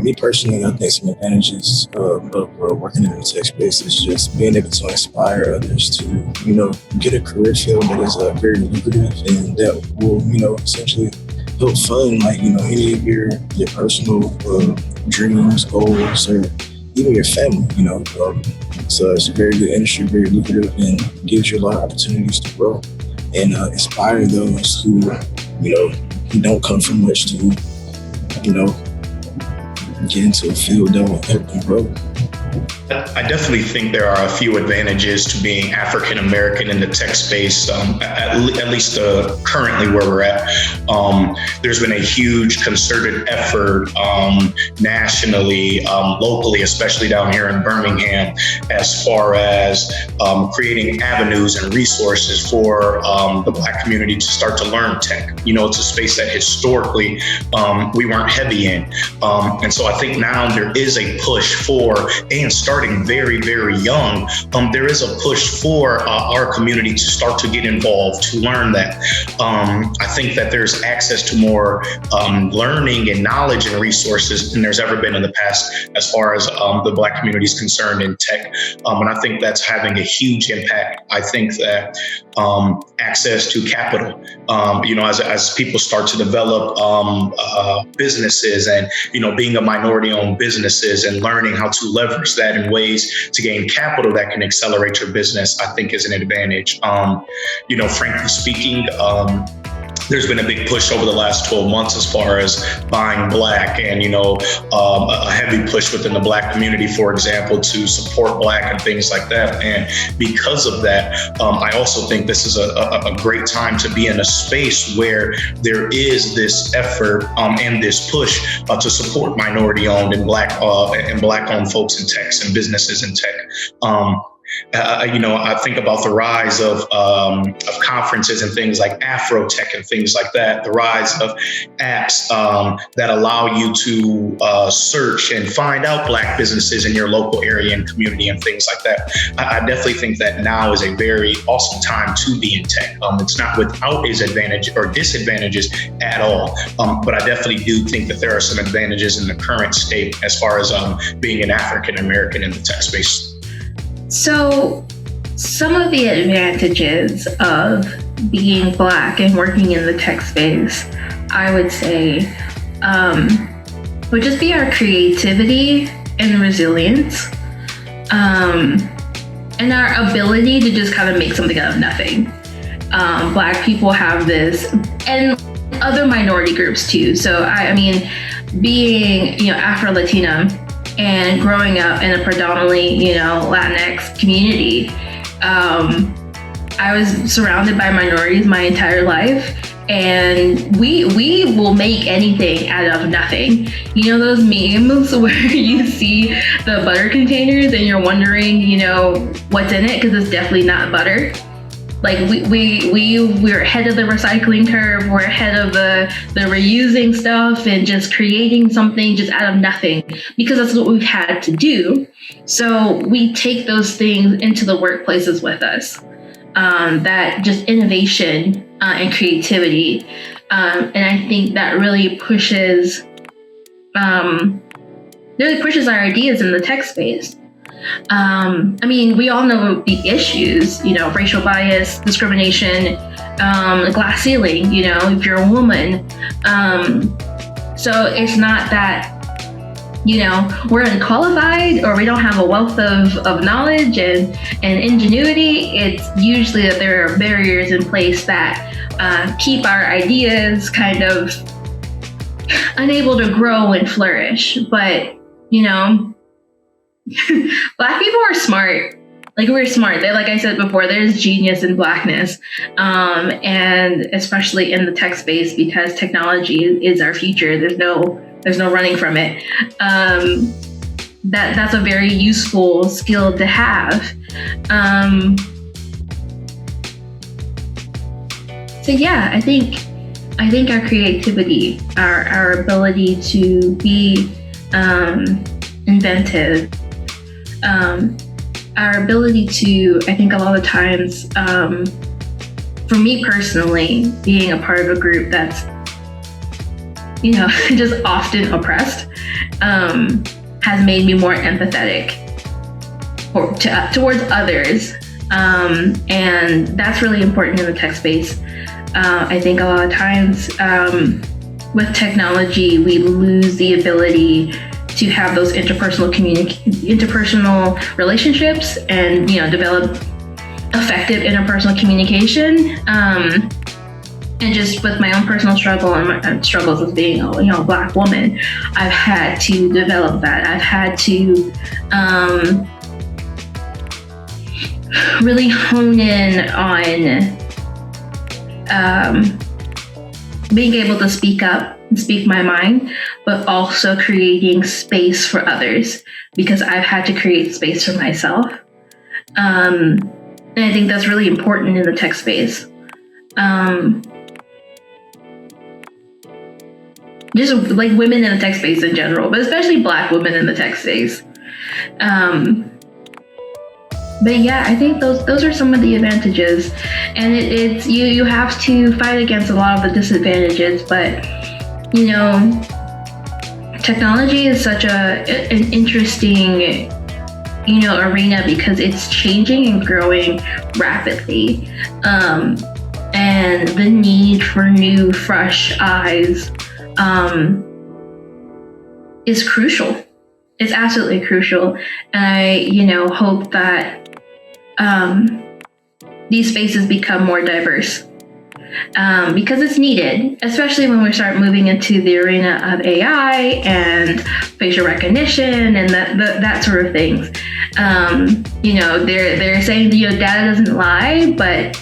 Me personally, I think some advantages of working in the tech space is just being able to inspire others to, get a career field that is very lucrative and that will, essentially help fund like, any of your personal dreams, goals, or even your family, So it's a very good industry, very lucrative, and gives you a lot of opportunities to grow and inspire those who don't come from much to, get into a field that will help them grow. I definitely think there are a few advantages to being African American in the tech space, at least currently where we're at. There's been a huge concerted effort nationally, locally, especially down here in Birmingham, as far as creating avenues and resources for the Black community to start to learn tech. It's a space that historically we weren't heavy in. And so I think now there is a push for, and starting very, very young, there is a push for our community to start to get involved, to learn that. I think that there's access to more learning and knowledge and resources than there's ever been in the past as far as the Black community is concerned in tech. And I think that's having a huge impact. I think that access to capital, as people start to develop businesses and, being a minority-owned businesses and learning how to leverage that in ways to gain capital that can accelerate your business, I think is an advantage. Frankly speaking, there's been a big push over the last 12 months as far as buying Black and, a heavy push within the Black community, for example, to support Black and things like that. And because of that, I also think this is a great time to be in a space where there is this effort and this push to support minority-owned and Black-owned folks in tech and businesses in tech. I think about the rise of conferences and things like Afrotech and things like that, the rise of apps that allow you to search and find out Black businesses in your local area and community and things like that. I definitely think that now is a very awesome time to be in tech. It's not without its advantage or disadvantages at all, but I definitely do think that there are some advantages in the current state as far as being an African American in the tech space. So some of the advantages of being Black and working in the tech space, I would say, would just be our creativity and resilience, and our ability to just kind of make something out of nothing. Black people have this, and other minority groups too. So I mean, being, Afro-Latina, and growing up in a predominantly, Latinx community, I was surrounded by minorities my entire life, and we will make anything out of nothing. Those memes where you see the butter containers and you're wondering, what's in it, because it's definitely not butter. Like we're ahead of the recycling curve. We're ahead of the reusing stuff and just creating something just out of nothing, because that's what we've had to do. So we take those things into the workplaces with us. That just innovation and creativity, and I think that really pushes our ideas in the tech space. We all know the issues, racial bias, discrimination, glass ceiling, if you're a woman. So it's not that, we're unqualified or we don't have a wealth of knowledge and ingenuity. It's usually that there are barriers in place that keep our ideas kind of unable to grow and flourish. But, Black people are smart. We're smart. Like I said before, there's genius in Blackness, and especially in the tech space, because technology is our future. There's no running from it. That's a very useful skill to have. So yeah, I think our creativity, our ability to be inventive. Our ability to, I think a lot of times, for me personally, being a part of a group that's just often oppressed, has made me more empathetic towards others. And that's really important in the tech space. I think a lot of times with technology, we lose the ability to have those interpersonal relationships and develop effective interpersonal communication. And just with my own personal struggle and my struggles as being a Black woman, I've had to develop that. I've had to really hone in on being able to speak up and speak my mind, but also creating space for others, because I've had to create space for myself. And I think that's really important in the tech space. Just like women in the tech space in general, but especially Black women in the tech space. But yeah, I think those are some of the advantages, and it's you have to fight against a lot of the disadvantages. But technology is such an interesting arena, because it's changing and growing rapidly, and the need for new, fresh eyes is crucial. It's absolutely crucial, and I hope that these spaces become more diverse, because it's needed, especially when we start moving into the arena of AI and facial recognition and that sort of things. They're saying data doesn't lie, but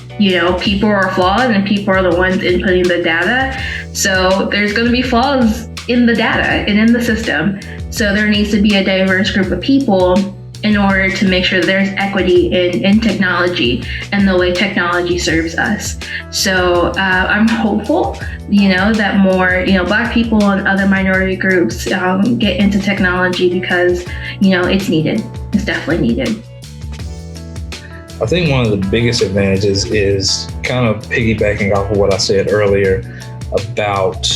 people are flawed and people are the ones inputting the data. So there's going to be flaws in the data and in the system. So there needs to be a diverse group of people in order to make sure there's equity in technology and the way technology serves us. So I'm hopeful, that more, Black people and other minority groups get into technology, because, it's needed. It's definitely needed. I think one of the biggest advantages is kind of piggybacking off of what I said earlier about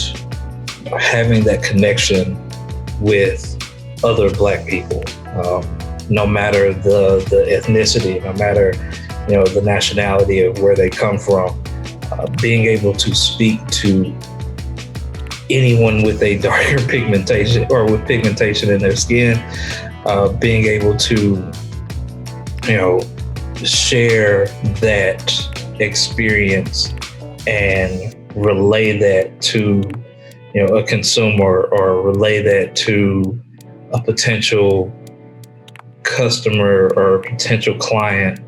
having that connection with other Black people. No matter the ethnicity, no matter the nationality of where they come from, being able to speak to anyone with a darker pigmentation or with pigmentation in their skin, being able to share that experience and relay that to a consumer, or relay that to a potential customer or a potential client,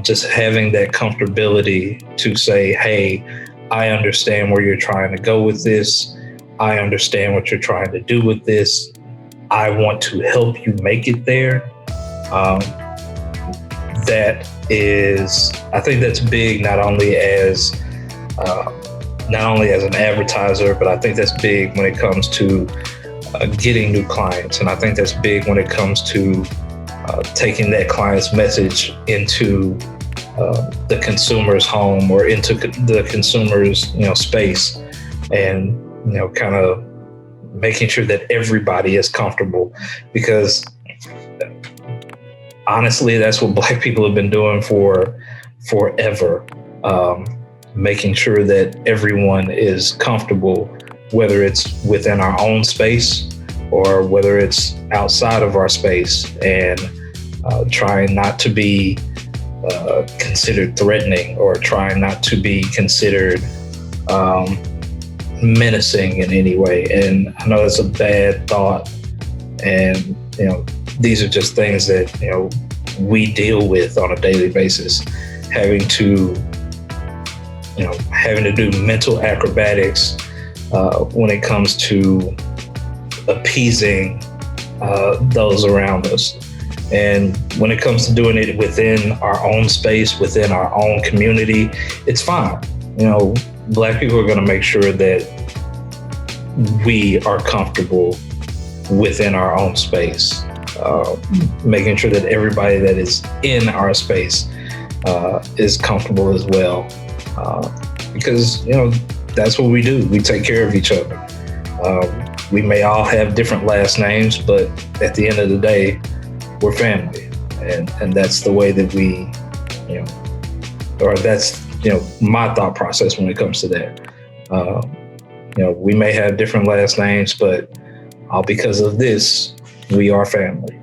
just having that comfortability to say, hey, I understand where you're trying to go with this. I understand what you're trying to do with this. I want to help you make it there. I think that's big, not only as an advertiser, but I think that's big when it comes to getting new clients. And I think that's big when it comes to taking that client's message into the consumer's home or into the consumer's space, and kind of making sure that everybody is comfortable, because honestly, that's what Black people have been doing for forever. Making sure that everyone is comfortable, whether it's within our own space or whether it's outside of our space, and trying not to be considered threatening, or trying not to be considered menacing in any way. And I know that's a bad thought, and these are just things that we deal with on a daily basis, having to do mental acrobatics when it comes to appeasing those around us. And when it comes to doing it within our own space, within our own community, it's fine. Black people are going to make sure that we are comfortable within our own space, making sure that everybody that is in our space is comfortable as well. Because, that's what we do. We take care of each other. We may all have different last names, but at the end of the day, we're family. And that's the way that we, or that's, my thought process when it comes to that. We may have different last names, but all because of this, we are family.